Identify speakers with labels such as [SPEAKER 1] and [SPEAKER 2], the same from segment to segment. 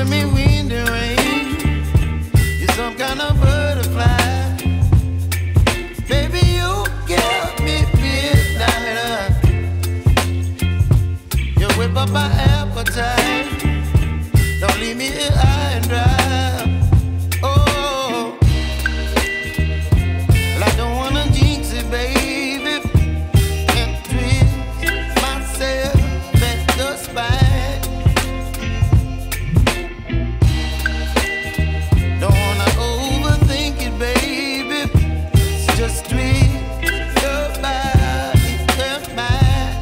[SPEAKER 1] giving me wind and rain. You're some kind of butterfly. Baby, you give me midnight. You whip up my appetite. Don't leave me here high and dry. Oh, well, I don't wanna jinx it, baby, and twist myself at the spine. Don't wanna overthink it, baby. It's just twist your body and mine.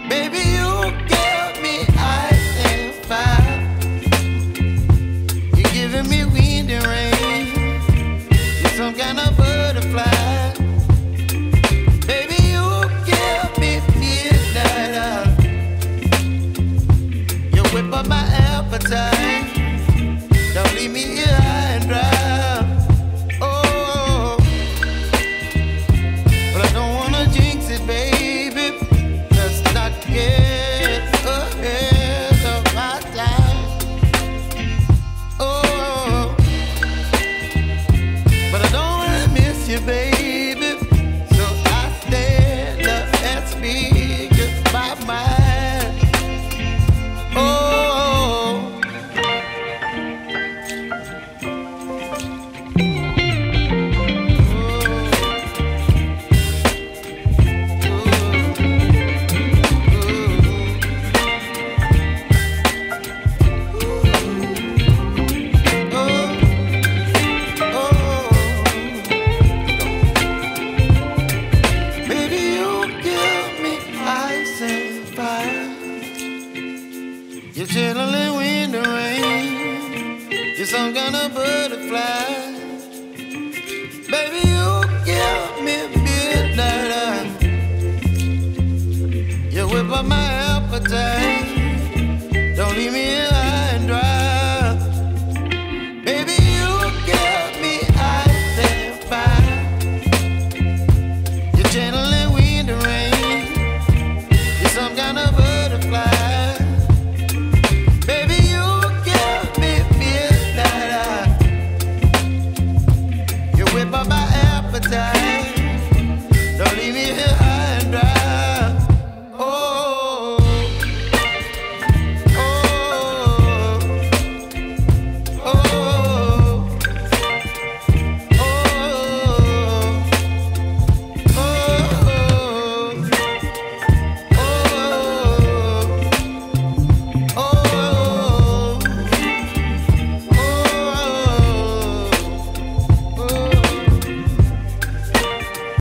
[SPEAKER 1] Baby, you give me ice and fire. You're giving me wind and rain. You're some kind of butterfly. Baby, you give me midnight. You whip up my appetite. Don't leave me here high and dry. Oh, but I don't wanna jinx it, baby. Let's not get ahead of my time. Oh, but I don't wanna miss you, baby. So I stand up and speak just my mind. Oh. Baby, you give me ice and fire. You're chilling wind and rain. You're some kind of butterfly. Baby, you give me midnight. You whip up my appetite. Don't leave me